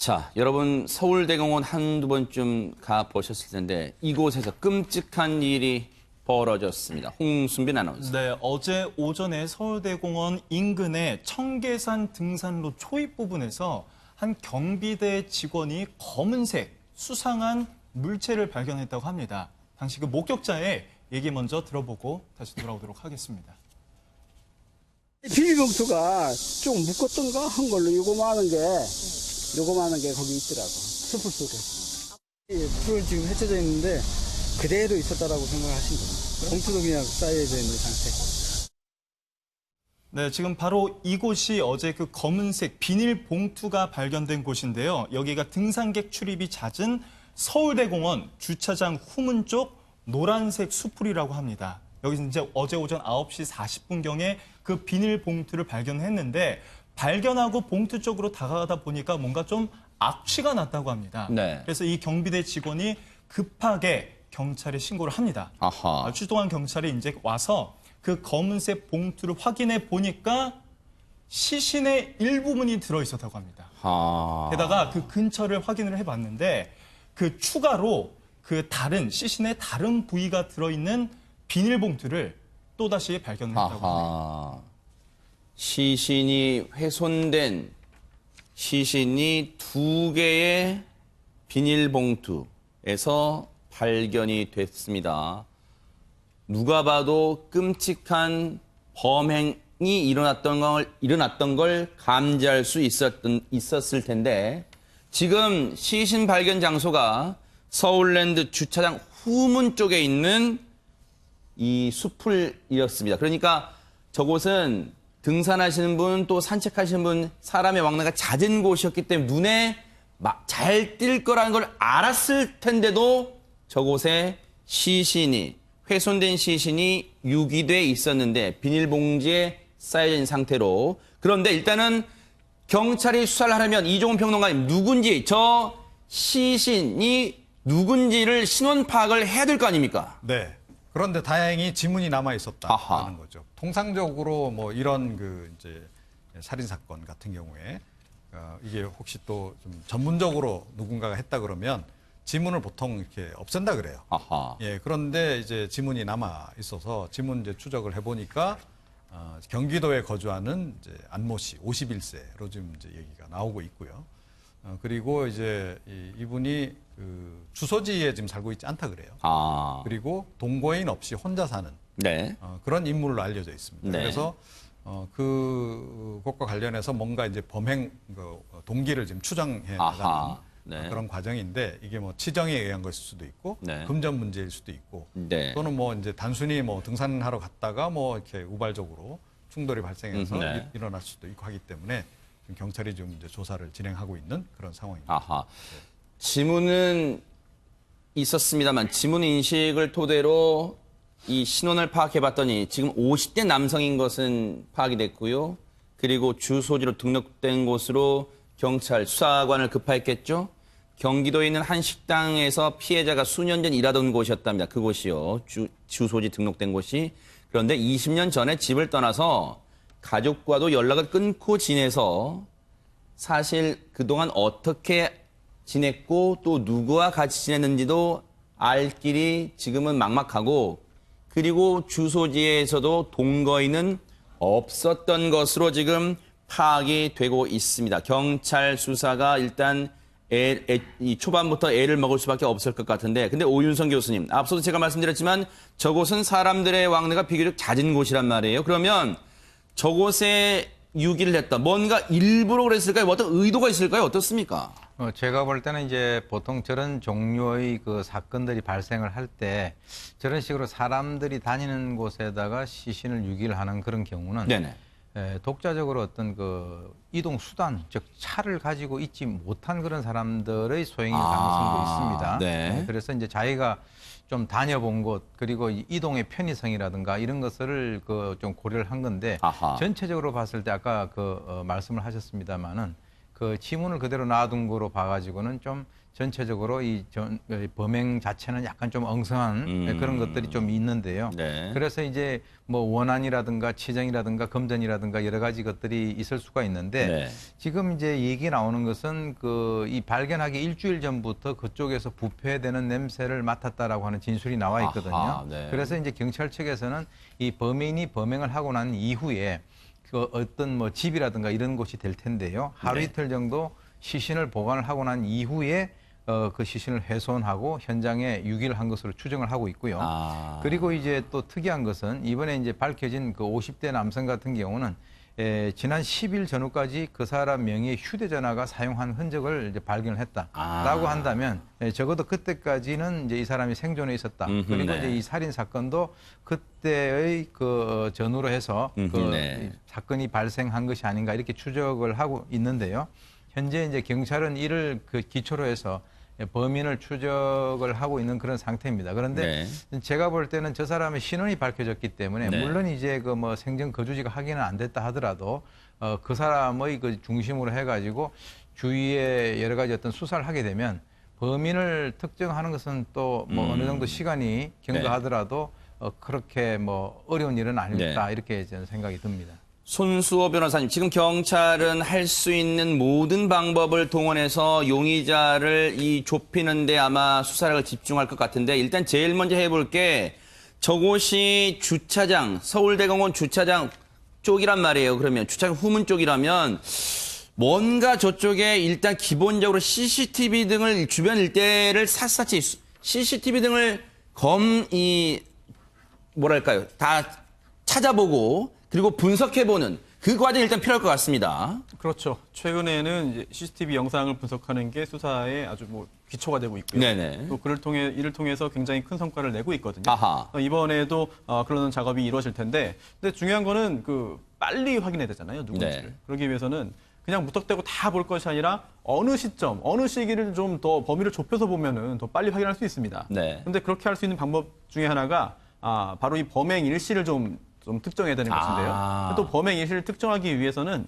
자, 여러분 서울대공원 한두 번쯤 가보셨을 텐데 이곳에서 끔찍한 일이 벌어졌습니다. 홍순빈 아나운서. 네, 어제 오전에 서울대공원 인근의 청계산 등산로 초입 부분에서 한 경비대 직원이 검은색 수상한 물체를 발견했다고 합니다. 당시 그 목격자의 얘기 먼저 들어보고 다시 돌아오도록 하겠습니다. 비닐봉투가 좀 묶었던가 한 걸로 요거만한 게 거기 있더라고. 숲을 속에. 풀 지금 헤쳐져 있는데 그대로 있었다라고 생각하신 거예요. 봉투도 그냥 쌓여져 있는 상태. 네, 지금 바로 이곳이 어제 그 검은색 비닐봉투가 발견된 곳인데요. 여기가 등산객 출입이 잦은 서울대공원 주차장 후문 쪽 노란색 수풀이라고 합니다. 여기서 이제 어제 오전 9시 40분경에 그 비닐봉투를 발견했는데 발견하고 봉투 쪽으로 다가가다 보니까 뭔가 좀 악취가 났다고 합니다. 네. 그래서 이 경비대 직원이 급하게 경찰에 신고를 합니다. 아하. 출동한 경찰이 이제 와서 그 검은색 봉투를 확인해 보니까 시신의 일부분이 들어있었다고 합니다. 아. 게다가 그 근처를 확인을 해봤는데 그 추가로 그 시신의 다른 부위가 들어있는 비닐봉투를 또다시 발견을 했다고 합니다. 아하. 시신이 훼손된 시신이 2개의 비닐봉투에서 발견이 됐습니다. 누가 봐도 끔찍한 범행이 일어났던 걸 감지할 수 있었을 텐데 지금 시신 발견 장소가 서울랜드 주차장 후문 쪽에 있는 이 숲을이었습니다. 그러니까 저곳은 등산하시는 분 또 산책하시는 분 사람의 왕래가 잦은 곳이었기 때문에 눈에 잘 띌 거라는 걸 알았을 텐데도 저곳에 훼손된 시신이 유기돼 있었는데 비닐봉지에 쌓여져 있는 상태로. 그런데 일단은 경찰이 수사를 하려면 이종훈 평론가님 저 시신이 누군지를 신원 파악을 해야 될 거 아닙니까? 네. 그런데 다행히 지문이 남아 있었다는 거죠. 통상적으로 뭐 이런 이제 살인 사건 같은 경우에 이게 혹시 또 좀 전문적으로 누군가가 했다 그러면 지문을 보통 이렇게 없앤다 그래요. 아하. 예. 그런데 이제 지문이 남아 있어서 지문 이제 추적을 해보니까 경기도에 거주하는 이제 안모 씨 51세로 지금 이제 얘기가 나오고 있고요. 그리고 이제 이분이 그 주소지에 지금 살고 있지 않다 그래요. 아. 그리고 동거인 없이 혼자 사는 네. 그런 인물로 알려져 있습니다. 네. 그래서 그것과 관련해서 뭔가 이제 범행 동기를 지금 추정해 나가는 네. 그런 과정인데 이게 뭐 치정에 의한 것일 수도 있고 네. 금전 문제일 수도 있고 네. 또는 뭐 이제 단순히 뭐 등산하러 갔다가 뭐 이렇게 우발적으로 충돌이 발생해서 네. 일어날 수도 있고 하기 때문에 지금 경찰이 좀 이제 조사를 진행하고 있는 그런 상황입니다. 아하. 지문은 있었습니다만 지문 인식을 토대로 이 신원을 파악해봤더니 지금 50대 남성인 것은 파악이 됐고요. 그리고 주소지로 등록된 곳으로 경찰 수사관을 급파했겠죠. 경기도에 있는 한 식당에서 피해자가 수년 전 일하던 곳이었답니다. 그곳이요. 주소지 등록된 곳이. 그런데 20년 전에 집을 떠나서 가족과도 연락을 끊고 지내서 사실 그동안 어떻게 지냈고 또 누구와 같이 지냈는지도 알 길이 지금은 막막하고 그리고 주소지에서도 동거인은 없었던 것으로 지금 파악이 되고 있습니다. 경찰 수사가 일단 초반부터 애를 먹을 수밖에 없을 것 같은데 근데 오윤성 교수님 앞서도 제가 말씀드렸지만 저곳은 사람들의 왕래가 비교적 잦은 곳이란 말이에요. 그러면 저곳에 유기를 했다. 뭔가 일부러 그랬을까요? 어떤 의도가 있을까요? 어떻습니까? 제가 볼 때는 이제 보통 저런 종류의 그 사건들이 발생을 할 때 저런 식으로 사람들이 다니는 곳에다가 시신을 유기를 하는 그런 경우는 네네. 독자적으로 어떤 그 이동 수단, 즉 차를 가지고 있지 못한 그런 사람들의 소행일 가능성도 있습니다. 네. 그래서 이제 자기가 좀 다녀본 곳 그리고 이동의 편의성이라든가 이런 것을 좀 고려를 한 건데 아하. 전체적으로 봤을 때 아까 말씀을 하셨습니다마는 그 지문을 그대로 놔둔 거로 봐가지고는 좀 전체적으로 이 범행 자체는 약간 좀 엉성한 그런 것들이 좀 있는데요. 네. 그래서 이제 뭐 원한이라든가 치정이라든가 검전이라든가 여러 가지 것들이 있을 수가 있는데 네. 지금 이제 얘기 나오는 것은 그 이 발견하기 일주일 전부터 그쪽에서 부패되는 냄새를 맡았다라고 하는 진술이 나와 있거든요. 아하, 네. 그래서 이제 경찰 측에서는 이 범인이 범행을 하고 난 이후에 그 어떤 뭐 집이라든가 이런 곳이 될 텐데요. 하루 네. 이틀 정도 시신을 보관을 하고 난 이후에 그 시신을 훼손하고 현장에 유기를 한 것으로 추정을 하고 있고요. 아. 그리고 이제 또 특이한 것은 이번에 이제 밝혀진 그 50대 남성 같은 경우는 지난 10일 전후까지 그 사람 명의의 휴대전화가 사용한 흔적을 이제 발견을 했다라고 한다면 적어도 그때까지는 이제 이 사람이 생존해 있었다. 그리고 네. 이제 이 살인 사건도 그때의 그 전후로 해서 그 네. 사건이 발생한 것이 아닌가 이렇게 추적을 하고 있는데요. 현재 이제 경찰은 이를 그 기초로 해서 범인을 추적을 하고 있는 그런 상태입니다. 그런데 제가 볼 때는 저 사람의 신원이 밝혀졌기 때문에 네. 물론 이제 그 뭐 생전 거주지가 확인은 안 됐다 하더라도 그 사람의 그 중심으로 해가지고 주위에 여러 가지 어떤 수사를 하게 되면 범인을 특정하는 것은 또 뭐 어느 정도 시간이 경과하더라도 그렇게 뭐 어려운 일은 아니겠다 이렇게 저는 생각이 듭니다. 손수호 변호사님, 지금 경찰은 할 수 있는 모든 방법을 동원해서 용의자를 이 좁히는데 아마 수사를 집중할 것 같은데 일단 제일 먼저 해볼 게 저곳이 주차장, 서울대공원 주차장 쪽이란 말이에요. 그러면 주차장 후문 쪽이라면 뭔가 저쪽에 일단 기본적으로 CCTV 등을 주변 일대를 샅샅이 CCTV 등을 뭐랄까요, 다 찾아보고 그리고 분석해보는 그 과정이 일단 필요할 것 같습니다. 그렇죠. 최근에는 이제 CCTV 영상을 분석하는 게 수사에 아주 뭐 기초가 되고 있고요. 네네. 또 이를 통해서 굉장히 큰 성과를 내고 있거든요. 아하. 이번에도 그런 작업이 이루어질 텐데, 근데 중요한 거는 그 빨리 확인해야 되잖아요, 누군지를. 네. 그러기 위해서는 그냥 무턱대고 다 볼 것이 아니라 어느 시점, 어느 시기를 좀 더 범위를 좁혀서 보면은 더 빨리 확인할 수 있습니다. 네. 근데 그렇게 할 수 있는 방법 중에 하나가 바로 이 범행 일시를 좀 특정해야 되는 것인데요. 또 범행 일시를 특정하기 위해서는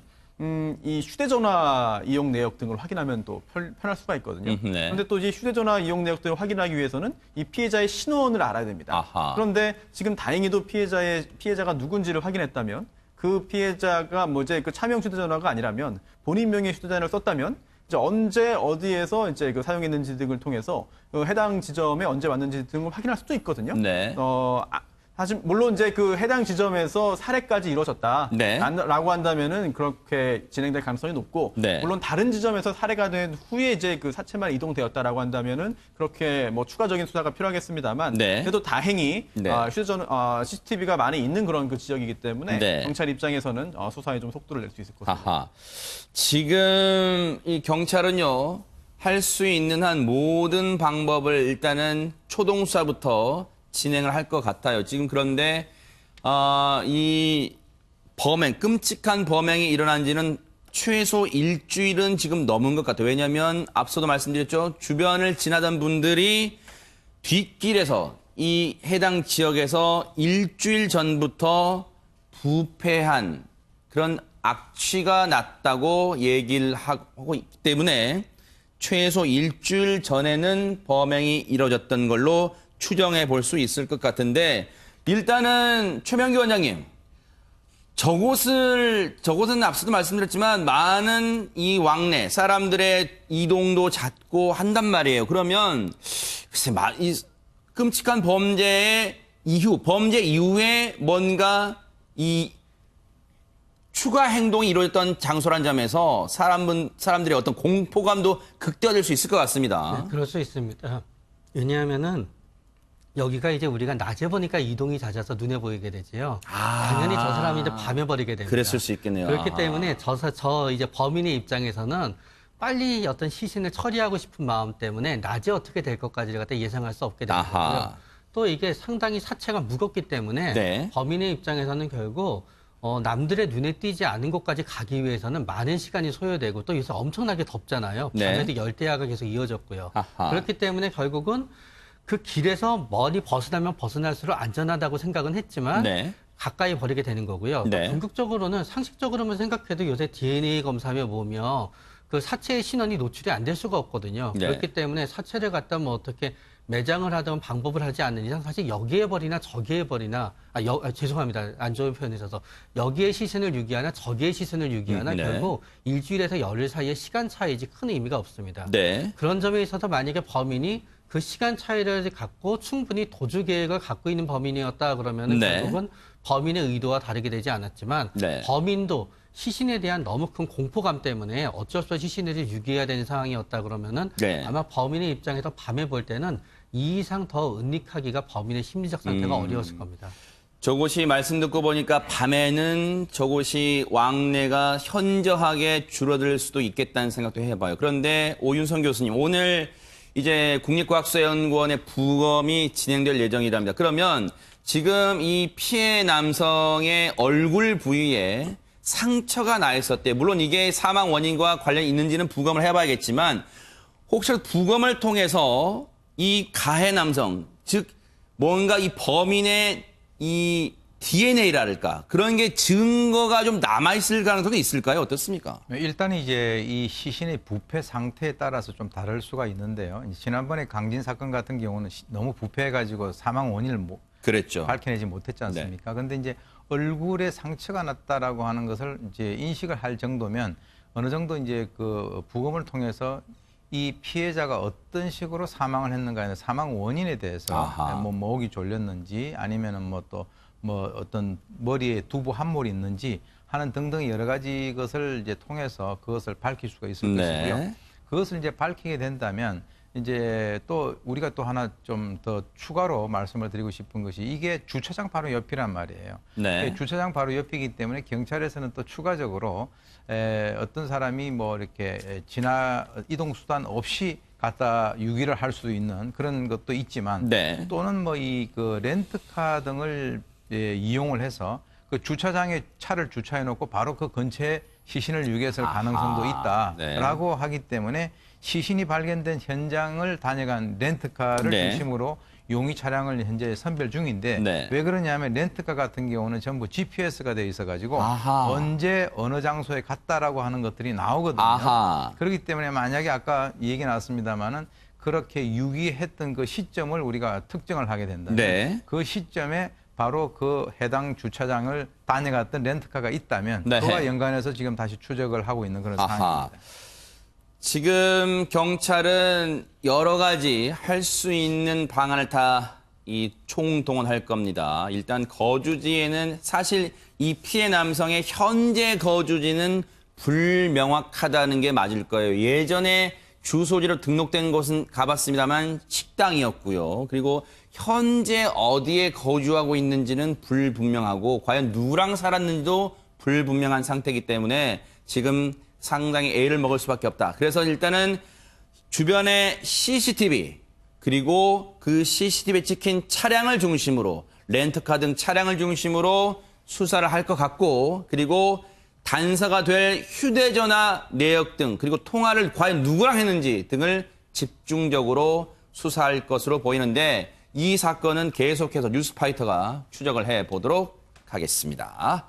이 휴대전화 이용 내역 등을 확인하면 또 편할 수가 있거든요. 네. 그런데 또 이 휴대전화 이용 내역 등을 확인하기 위해서는 이 피해자의 신원을 알아야 됩니다. 아하. 그런데 지금 다행히도 피해자가 누군지를 확인했다면 그 피해자가 뭐 이제 그 차명 휴대전화가 아니라면 본인 명의의 휴대전화를 썼다면 이제 언제 어디에서 이제 그 사용했는지 등을 통해서 그 해당 지점에 언제 왔는지 등을 확인할 수도 있거든요. 네. 사실 물론 이제 그 해당 지점에서 살해까지 이루어졌다 네. 라고 한다면은 그렇게 진행될 가능성이 높고 네. 물론 다른 지점에서 살해가 된 후에 이제 그 사체만 이동되었다라고 한다면은 그렇게 뭐 추가적인 수사가 필요하겠습니다만 네. 그래도 다행히 네. CCTV가 많이 있는 그런 그 지역이기 때문에 네. 경찰 입장에서는 수사에 좀 속도를 낼 수 있을 것 같습니다. 아하. 지금 이 경찰은요, 할 수 있는 한 모든 방법을 일단은 초동수사부터 진행을 할 것 같아요. 지금 그런데 이 끔찍한 범행이 일어난 지는 최소 일주일은 지금 넘은 것 같아요. 왜냐하면 앞서도 말씀드렸죠. 주변을 지나던 분들이 뒷길에서 이 해당 지역에서 일주일 전부터 부패한 그런 악취가 났다고 얘기를 하고 있기 때문에 최소 일주일 전에는 범행이 이루어졌던 걸로 추정해 볼 수 있을 것 같은데 일단은 최명기 원장님, 저곳은 앞서도 말씀드렸지만 많은 이 왕래 사람들의 이동도 잦고 한단 말이에요. 그러면 글쎄 이 끔찍한 범죄 이후에 뭔가 이 추가 행동이 이루어졌던 장소란 점에서 사람들의 어떤 공포감도 극대화될 수 있을 것 같습니다. 네, 그럴 수 있습니다. 왜냐하면은 여기가 이제 우리가 낮에 보니까 이동이 잦아서 눈에 보이게 되지요. 당연히 저 사람이 이제 밤에 버리게 됩니다. 그랬을 수 있겠네요. 그렇기 때문에 저 이제 범인의 입장에서는 빨리 어떤 시신을 처리하고 싶은 마음 때문에 낮에 어떻게 될 것까지를 갖다 예상할 수 없게 되거든요. 또 이게 상당히 사체가 무겁기 때문에 네. 범인의 입장에서는 결국 남들의 눈에 띄지 않은 곳까지 가기 위해서는 많은 시간이 소요되고 또 요새 엄청나게 덥잖아요. 네. 밤에도 열대야가 계속 이어졌고요. 아하. 그렇기 때문에 결국은 그 길에서 멀리 벗어나면 벗어날수록 안전하다고 생각은 했지만 네. 가까이 버리게 되는 거고요. 네. 궁극적으로는 상식적으로만 생각해도 요새 DNA 검사에 보면 그 사체의 신원이 노출이 안 될 수가 없거든요. 네. 그렇기 때문에 사체를 갖다 뭐 어떻게 매장을 하든 방법을 하지 않는 이상 사실 여기에 버리나 저기에 버리나 죄송합니다. 안 좋은 표현이셔서 여기에 시선을 유기하나 저기에 시선을 유기하나 네. 결국 일주일에서 열흘 사이의 시간 차이지 큰 의미가 없습니다. 네. 그런 점에 있어서 만약에 범인이 그 시간 차이를 갖고 충분히 도주 계획을 갖고 있는 범인이었다 그러면 네. 결국은 범인의 의도와 다르게 되지 않았지만 네. 범인도 시신에 대한 너무 큰 공포감 때문에 어쩔 수 없이 시신을 유기해야 되는 상황이었다 그러면은 네. 아마 범인의 입장에서 밤에 볼 때는 이 이상 더 은닉하기가 범인의 심리적 상태가 어려웠을 겁니다. 저곳이 말씀 듣고 보니까 밤에는 저곳이 왕래가 현저하게 줄어들 수도 있겠다는 생각도 해봐요. 그런데 오윤성 교수님, 오늘 이제 국립과학수사연구원의 부검이 진행될 예정이랍니다. 그러면 지금 이 피해 남성의 얼굴 부위에 상처가 나 있었대. 물론 이게 사망 원인과 관련이 있는지는 부검을 해봐야겠지만 혹시 부검을 통해서 이 가해 남성, 즉 뭔가 이 범인의 이 DNA랄까 그런 게 증거가 좀 남아있을 가능성이 있을까요? 어떻습니까? 일단 이제 이 시신의 부패 상태에 따라서 좀 다를 수가 있는데요. 지난번에 강진 사건 같은 경우는 너무 부패해가지고 사망 원인을 그랬죠. 밝혀내지 못했지 않습니까? 그런데 이제 얼굴에 상처가 났다라고 하는 것을 이제 인식을 할 정도면 어느 정도 이제 그 부검을 통해서 이 피해자가 어떤 식으로 사망을 했는가에 사망 원인에 대해서 아하. 뭐 목이 졸렸는지 아니면은 뭐 또 뭐 어떤 머리에 두부 함몰이 있는지 하는 등등 여러 가지 것을 이제 통해서 그것을 밝힐 수가 있을 네. 것이고요. 그것을 이제 밝히게 된다면 이제 또 우리가 또 하나 좀 더 추가로 말씀을 드리고 싶은 것이 이게 주차장 바로 옆이란 말이에요. 네. 주차장 바로 옆이기 때문에 경찰에서는 또 추가적으로 어떤 사람이 뭐 이렇게 이동 수단 없이 갖다 유기를 할 수도 있는 그런 것도 있지만 네. 또는 뭐 이 그 렌트카 등을 이용을 해서 그 주차장에 차를 주차해 놓고 바로 그 근처에 시신을 유기했을 가능성도 있다라고 하기 때문에 시신이 발견된 현장을 다녀간 렌트카를 네. 중심으로 용의 차량을 현재 선별 중인데 네. 왜 그러냐면 렌트카 같은 경우는 전부 GPS가 돼 있어가지고 아하. 언제 어느 장소에 갔다라고 하는 것들이 나오거든요. 아하. 그렇기 때문에 만약에 아까 얘기 나왔습니다마는 그렇게 유기했던 그 시점을 우리가 특정을 하게 된다면 네. 그 시점에 바로 그 해당 주차장을 다녀갔던 렌트카가 있다면 네. 그와 연관해서 지금 다시 추적을 하고 있는 그런 아하. 상황입니다. 지금 경찰은 여러 가지 할 수 있는 방안을 다 이 총동원할 겁니다. 일단 거주지에는 사실 이 피해 남성의 현재 거주지는 불명확하다는 게 맞을 거예요. 예전에 주소지로 등록된 곳은 가봤습니다만 식당이었고요. 그리고 현재 어디에 거주하고 있는지는 불분명하고 과연 누구랑 살았는지도 불분명한 상태이기 때문에 지금 상당히 애를 먹을 수밖에 없다. 그래서 일단은 주변에 CCTV 그리고 그 CCTV에 찍힌 차량을 중심으로 렌트카 등 차량을 중심으로 수사를 할 것 같고 그리고 단서가 될 휴대전화 내역 등 그리고 통화를 과연 누구랑 했는지 등을 집중적으로 수사할 것으로 보이는데 이 사건은 계속해서 뉴스파이터가 추적을 해보도록 하겠습니다.